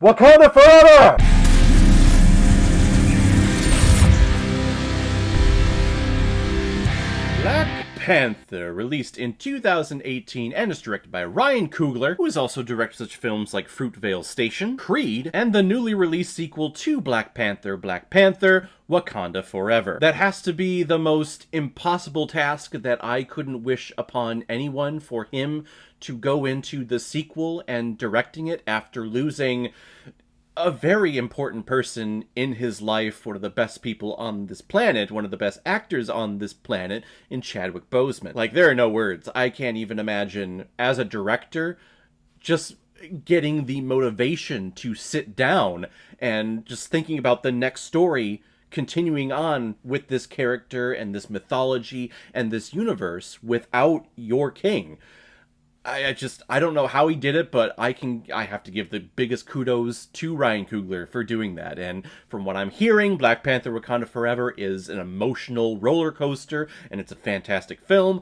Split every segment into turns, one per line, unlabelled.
Wakanda forever! Black Panther, released in 2018 and is directed by Ryan Coogler, who has also directed such films like Fruitvale Station, Creed, and the newly released sequel to Black Panther, Wakanda Forever. That has to be the most impossible task that I couldn't wish upon anyone, for him to go into the sequel and directing it after losing a very important person in his life, one of the best people on this planet, one of the best actors on this planet, in Chadwick Boseman. Like, there are no words. I can't even imagine, as a director, just getting the motivation to sit down and just thinking about the next story, continuing on with this character and this mythology and this universe without your king. I don't know how he did it, but I have to give the biggest kudos to Ryan Coogler for doing that. And from what I'm hearing, Black Panther Wakanda Forever is an emotional roller coaster, and it's a fantastic film.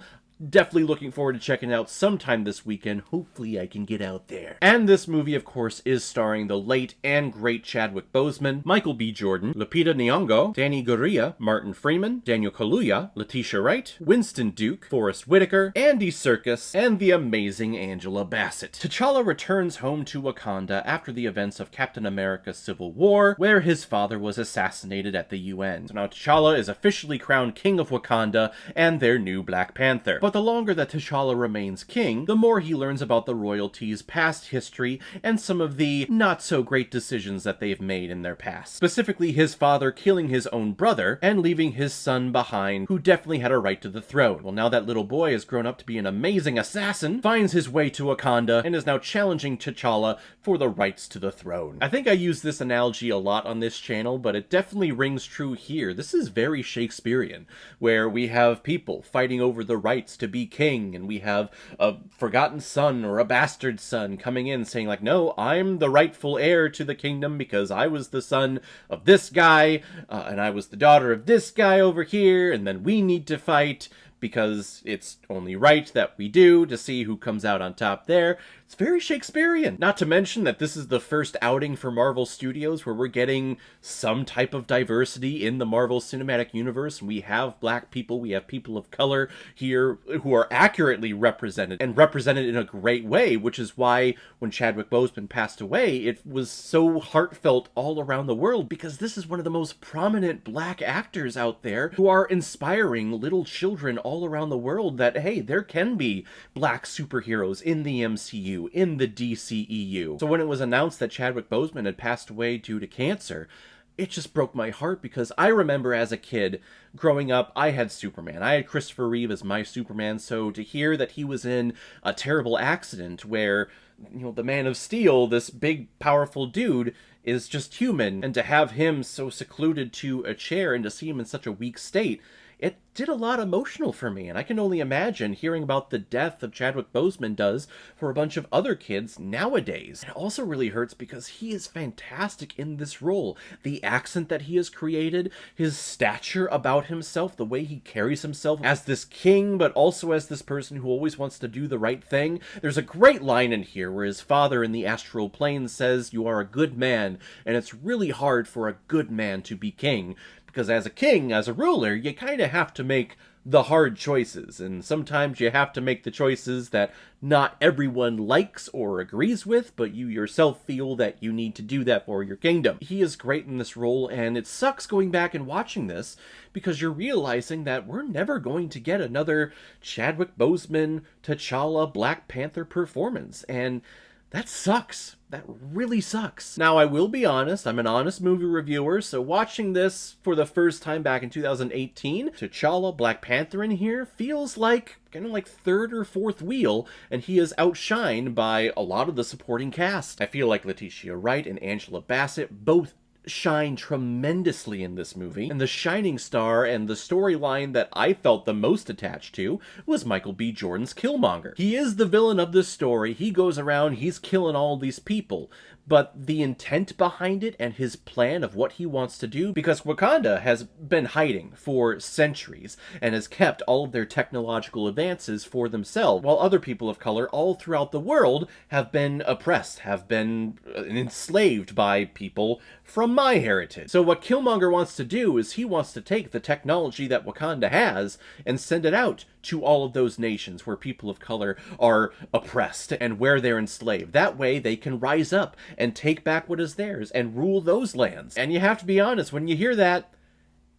Definitely looking forward to checking it out sometime this weekend. Hopefully I can get out there. And this movie, of course, is starring the late and great Chadwick Boseman, Michael B. Jordan, Lupita Nyongo, Danny Gurria, Martin Freeman, Daniel Kaluuya, Letitia Wright, Winston Duke, Forrest Whitaker, Andy Serkis, and the amazing Angela Bassett. T'Challa returns home to Wakanda after the events of Captain America Civil War, where his father was assassinated at the UN. So now T'Challa is officially crowned King of Wakanda and their new Black Panther. But the longer that T'Challa remains king, the more he learns about the royalties' past history and some of the not-so-great decisions that they've made in their past. Specifically, his father killing his own brother and leaving his son behind, who definitely had a right to the throne. Well, now that little boy has grown up to be an amazing assassin, finds his way to Wakanda, and is now challenging T'Challa for the rights to the throne. I think I use this analogy a lot on this channel, but it definitely rings true here. This is very Shakespearean, where we have people fighting over the rights to be king, and we have a forgotten son or a bastard son coming in saying like, no, I'm the rightful heir to the kingdom because I was the son of this guy, and I was the daughter of this guy over here, and then we need to fight because it's only right that we do to see who comes out on top there. It's very Shakespearean. Not to mention that this is the first outing for Marvel Studios where we're getting some type of diversity in the Marvel Cinematic Universe. We have black people, we have people of color here who are accurately represented, and represented in a great way, which is why when Chadwick Boseman passed away, it was so heartfelt all around the world, because this is one of the most prominent black actors out there who are inspiring little children all around the world that, hey, there can be black superheroes in the MCU, in the DCEU. So when it was announced that Chadwick Boseman had passed away due to cancer, it just broke my heart, because I remember as a kid growing up, I had Superman. I had Christopher Reeve as my Superman, so to hear that he was in a terrible accident where, you know, the Man of Steel, this big, powerful dude, is just human, and to have him so secluded to a chair and to see him in such a weak state, it did a lot emotional for me, and I can only imagine hearing about the death of Chadwick Boseman does for a bunch of other kids nowadays. It also really hurts because he is fantastic in this role. The accent that he has created, his stature about himself, the way he carries himself as this king, but also as this person who always wants to do the right thing. There's a great line in here where his father in the astral plane says, "You are a good man," and it's really hard for a good man to be king, because as a king, as a ruler, you kind of have to make the hard choices, and sometimes you have to make the choices that not everyone likes or agrees with, but you yourself feel that you need to do that for your kingdom. He is great in this role, and it sucks going back and watching this, because you're realizing that we're never going to get another Chadwick Boseman, T'Challa, Black Panther performance, and that sucks. That really sucks. Now, I will be honest, I'm an honest movie reviewer, so watching this for the first time back in 2018, T'Challa, Black Panther in here, feels like kind of like third or fourth wheel, and he is outshined by a lot of the supporting cast. I feel like Letitia Wright and Angela Bassett both shine tremendously in this movie, and the shining star and the storyline that I felt the most attached to was Michael B. Jordan's Killmonger. He is the villain of this story. He goes around, he's killing all these people, but the intent behind it and his plan of what he wants to do, because Wakanda has been hiding for centuries and has kept all of their technological advances for themselves, while other people of color all throughout the world have been oppressed, have been enslaved by people from my heritage. So what Killmonger wants to do is he wants to take the technology that Wakanda has and send it out to all of those nations where people of color are oppressed and where they're enslaved. That way they can rise up and take back what is theirs and rule those lands. And you have to be honest, when you hear that,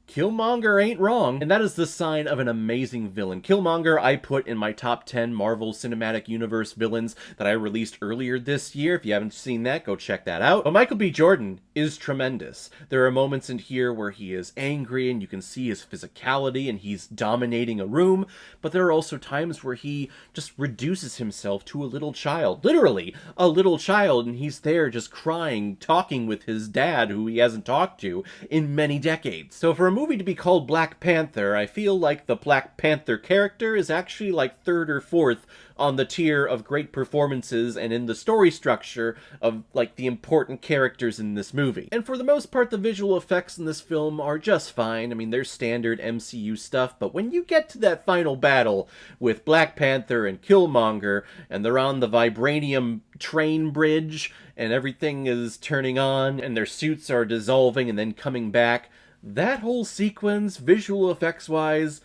Killmonger ain't wrong, and that is the sign of an amazing villain. Killmonger I put in my top 10 Marvel Cinematic Universe villains that I released earlier this year. If you haven't seen that, go check that out. But Michael B. Jordan is tremendous. There are moments in here where he is angry and you can see his physicality and he's dominating a room, but there are also times where he just reduces himself to a little child. Literally, a little child, and he's there just crying, talking with his dad, who he hasn't talked to in many decades. So for a movie to be called Black Panther, I feel like the Black Panther character is actually like third or fourth on the tier of great performances and in the story structure of like the important characters in this movie. And for the most part, the visual effects in this film are just fine. I mean, they're standard MCU stuff, but when you get to that final battle with Black Panther and Killmonger, and they're on the vibranium train bridge, and everything is turning on, and their suits are dissolving and then coming back, that whole sequence, visual effects wise,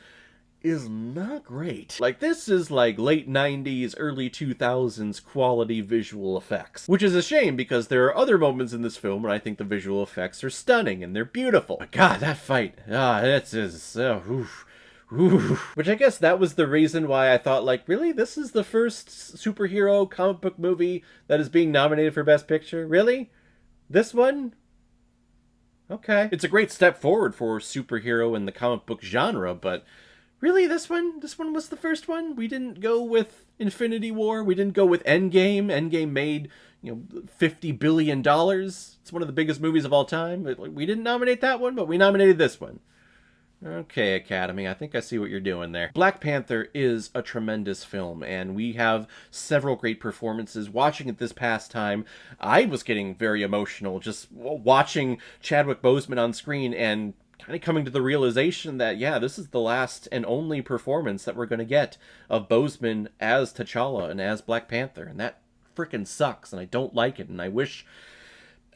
is not great. Like, this is like late 90s, early 2000s quality visual effects. Which is a shame, because there are other moments in this film where I think the visual effects are stunning and they're beautiful. But God, that fight, that's just, oof. Which I guess that was the reason why I thought, like, really? This is the first superhero comic book movie that is being nominated for Best Picture? Really? This one? Okay. It's a great step forward for superhero in the comic book genre, but really, this one was the first one? We didn't go with Infinity War? We didn't go with Endgame? Endgame made, $50 billion. It's one of the biggest movies of all time. We didn't nominate that one, but we nominated this one. Okay, Academy, I think I see what you're doing there. Black Panther is a tremendous film, and we have several great performances. Watching it this past time, I was getting very emotional just watching Chadwick Boseman on screen and kind of coming to the realization that, yeah, this is the last and only performance that we're going to get of Boseman as T'Challa and as Black Panther, and that freaking sucks, and I don't like it, and I wish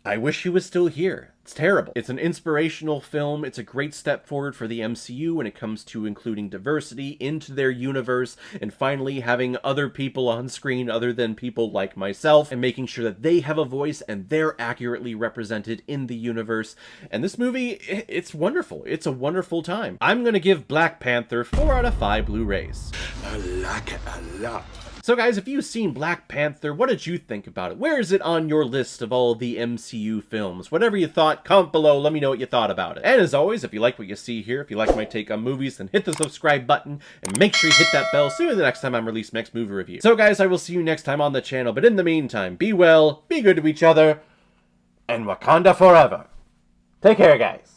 he was still here. It's terrible. It's an inspirational film. It's a great step forward for the MCU when it comes to including diversity into their universe and finally having other people on screen other than people like myself and making sure that they have a voice and they're accurately represented in the universe. And this movie, it's wonderful. It's a wonderful time. I'm going to give Black Panther 4 out of 5 Blu-rays.
I like it a lot.
So guys, if you've seen Black Panther, what did you think about it? Where is it on your list of all the MCU films? Whatever you thought, comment below, let me know what you thought about it. And as always, if you like what you see here, if you like my take on movies, then hit the subscribe button, and make sure you hit that bell so you know the next time I'm releasing next movie review. So guys, I will see you next time on the channel, but in the meantime, be well, be good to each other, and Wakanda forever. Take care, guys.